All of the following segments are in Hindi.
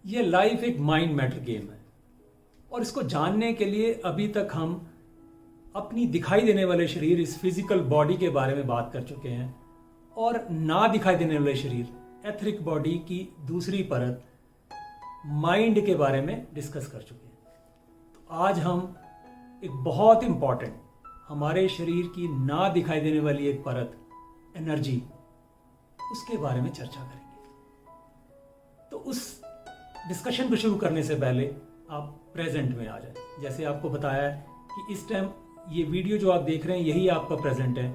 ये लाइफ एक माइंड मैटर गेम है और इसको जानने के लिए अभी तक हम अपनी दिखाई देने वाले शरीर, इस फिजिकल बॉडी के बारे में बात कर चुके हैं और ना दिखाई देने वाले शरीर, एथरिक बॉडी की दूसरी परत माइंड के बारे में डिस्कस कर चुके हैं। तो आज हम एक बहुत इंपॉर्टेंट, हमारे शरीर की ना दिखाई देने वाली एक परत, एनर्जी, उसके बारे में चर्चा करेंगे। तो उस डिस्कशन को शुरू करने से पहले आप प्रेजेंट में आ जाए। जैसे आपको बताया है कि इस टाइम ये वीडियो जो आप देख रहे हैं यही आपका प्रेजेंट है,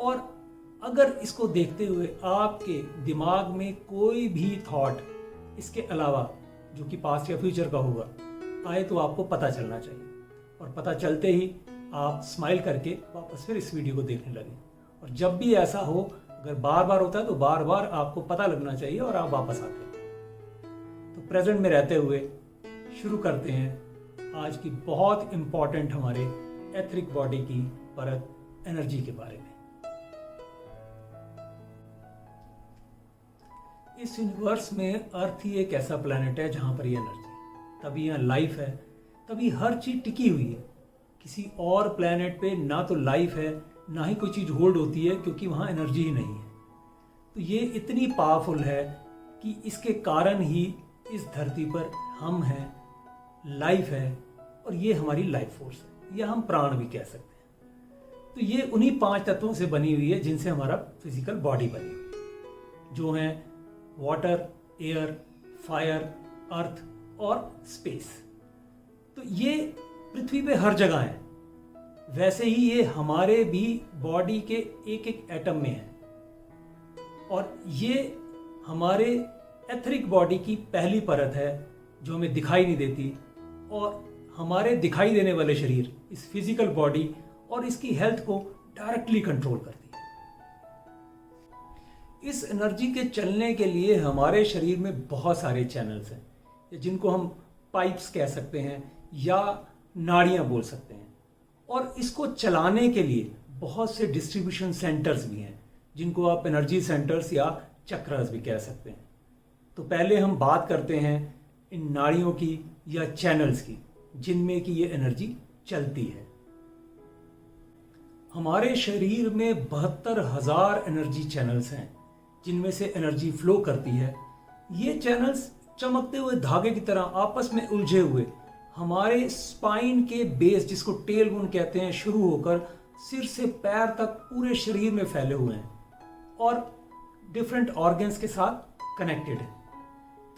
और अगर इसको देखते हुए आपके दिमाग में कोई भी थॉट इसके अलावा जो कि पास्ट या फ्यूचर का होगा आए तो आपको पता चलना चाहिए, और पता चलते ही आप स्माइल करके वापस फिर इस वीडियो को देखने लगें। और जब भी ऐसा हो, अगर बार बार होता है तो बार बार आपको पता लगना चाहिए और आप वापस आते हैं। तो प्रेजेंट में रहते हुए शुरू करते हैं आज की बहुत इंपॉर्टेंट हमारे एथरिक बॉडी की परत, एनर्जी के बारे में। इस यूनिवर्स में अर्थ ही एक ऐसा प्लेनेट है जहां पर ये एनर्जी, तभी यहाँ लाइफ है, तभी हर चीज टिकी हुई है। किसी और प्लेनेट पे ना तो लाइफ है ना ही कोई चीज होल्ड होती है, क्योंकि वहां एनर्जी ही नहीं है। तो ये इतनी पावरफुल है कि इसके कारण ही इस धरती पर हम हैं, लाइफ है, और ये हमारी लाइफ फोर्स है, या हम प्राण भी कह सकते हैं। तो ये उन्हीं 5 तत्वों से बनी हुई है जिनसे हमारा फिजिकल बॉडी बनी हुई है, जो हैं वाटर, एयर, फायर, अर्थ और स्पेस। तो ये पृथ्वी पे हर जगह है। वैसे ही ये हमारे भी बॉडी के एक एक एटम में है, और ये हमारे एथरिक बॉडी की पहली परत है जो हमें दिखाई नहीं देती, और हमारे दिखाई देने वाले शरीर, इस फिजिकल बॉडी और इसकी हेल्थ को डायरेक्टली कंट्रोल करती है। इस एनर्जी के चलने के लिए हमारे शरीर में बहुत सारे चैनल्स हैं, जिनको हम पाइप्स कह सकते हैं या नाड़ियां बोल सकते हैं, और इसको चलाने के लिए बहुत से डिस्ट्रीब्यूशन सेंटर्स भी हैं, जिनको आप एनर्जी सेंटर्स या चक्रास भी कह सकते हैं। तो पहले हम बात करते हैं इन नाड़ियों की या चैनल्स की, जिनमें कि ये एनर्जी चलती है। हमारे शरीर में 72,000 एनर्जी चैनल्स हैं, जिनमें से एनर्जी फ्लो करती है। ये चैनल्स चमकते हुए धागे की तरह आपस में उलझे हुए हमारे स्पाइन के बेस, जिसको टेल बोन कहते हैं, शुरू होकर सिर से पैर तक पूरे शरीर में फैले हुए हैं और डिफरेंट ऑर्गन्स के साथ कनेक्टेड है।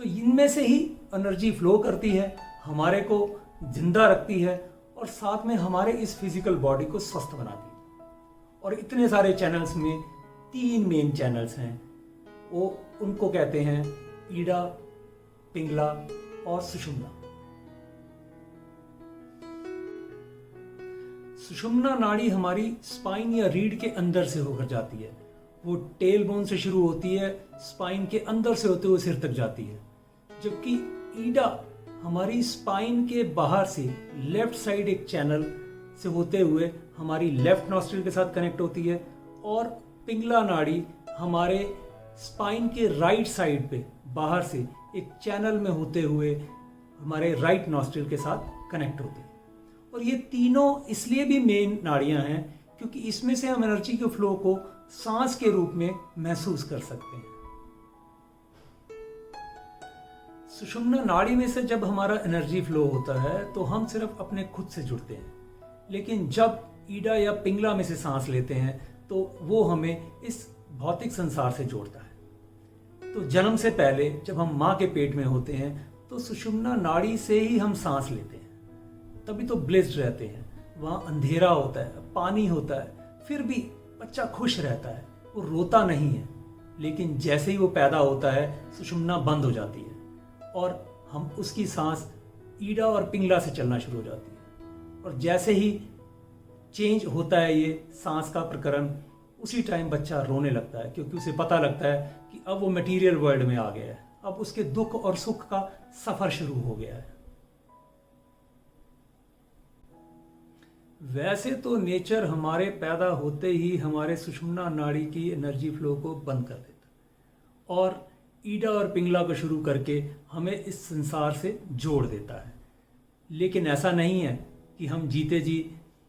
तो इनमें से ही एनर्जी फ्लो करती है, हमारे को जिंदा रखती है, और साथ में हमारे इस फिजिकल बॉडी को स्वस्थ बनाती है। और इतने सारे चैनल्स में 3 मेन चैनल्स हैं, वो उनको कहते हैं ईडा, पिंगला और सुषुम्ना। सुषुम्ना नाड़ी हमारी स्पाइन या रीढ़ के अंदर से होकर जाती है। वो टेल बोन से शुरू होती है, स्पाइन के अंदर से होते हुए सिर तक जाती है, जबकि ईडा हमारी स्पाइन के बाहर से लेफ्ट साइड एक चैनल से होते हुए हमारी लेफ्ट नॉस्ट्रिल के साथ कनेक्ट होती है, और पिंगला नाड़ी हमारे स्पाइन के राइट साइड पे बाहर से एक चैनल में होते हुए हमारे राइट नॉस्ट्रिल के साथ कनेक्ट होती है। और ये तीनों इसलिए भी मेन नाड़ियां हैं क्योंकि इसमें से हम एनर्जी के फ्लो को सांस के रूप में महसूस कर सकते हैं। सुषुम्ना नाड़ी में से जब हमारा एनर्जी फ्लो होता है तो हम सिर्फ अपने खुद से जुड़ते हैं, लेकिन जब ईडा या पिंगला में से सांस लेते हैं तो वो हमें इस भौतिक संसार से जोड़ता है। तो जन्म से पहले जब हम माँ के पेट में होते हैं तो सुषुम्ना नाड़ी से ही हम सांस लेते हैं, तभी तो ब्लेस्ड रहते हैं। वहाँ अंधेरा होता है, पानी होता है, फिर भी बच्चा खुश रहता है, वो रोता नहीं है। लेकिन जैसे ही वो पैदा होता है सुषुम्ना बंद हो जाती है और हम उसकी सांस ईडा और पिंगला से चलना शुरू हो जाती है। और जैसे ही चेंज होता है ये सांस का प्रकरण, उसी टाइम बच्चा रोने लगता है, क्योंकि उसे पता लगता है कि अब वो मटेरियल वर्ल्ड में आ गया है, अब उसके दुख और सुख का सफर शुरू हो गया है। वैसे तो नेचर हमारे पैदा होते ही हमारे सुषुम्ना नाड़ी की एनर्जी फ्लो को बंद कर देता, और ईडा और पिंगला को शुरू करके हमें इस संसार से जोड़ देता है। लेकिन ऐसा नहीं है कि हम जीते जी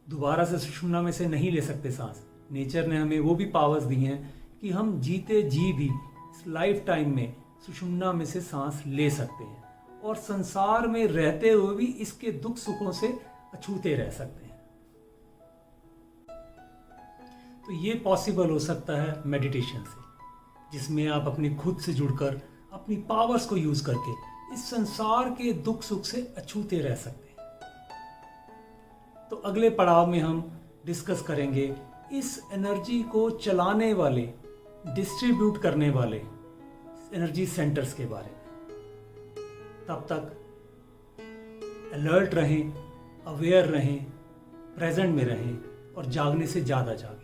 दोबारा से सुषुम्ना में से नहीं ले सकते सांस। नेचर ने हमें वो भी पावर्स दी हैं कि हम जीते जी भी इस लाइफ टाइम में सुषुम्ना में से सांस ले सकते हैं और संसार में रहते हुए भी इसके दुख सुखों से अछूते रह सकते हैं। तो ये पॉसिबल हो सकता है मेडिटेशन से, जिसमें आप अपनी खुद से जुड़कर अपनी पावर्स को यूज करके इस संसार के दुख सुख से अछूते रह सकते हैं। तो अगले पड़ाव में हम डिस्कस करेंगे इस एनर्जी को चलाने वाले, डिस्ट्रीब्यूट करने वाले एनर्जी सेंटर्स के बारे में। तब तक अलर्ट रहें, अवेयर रहें, प्रेजेंट में रहें और जागने से ज़्यादा जागें।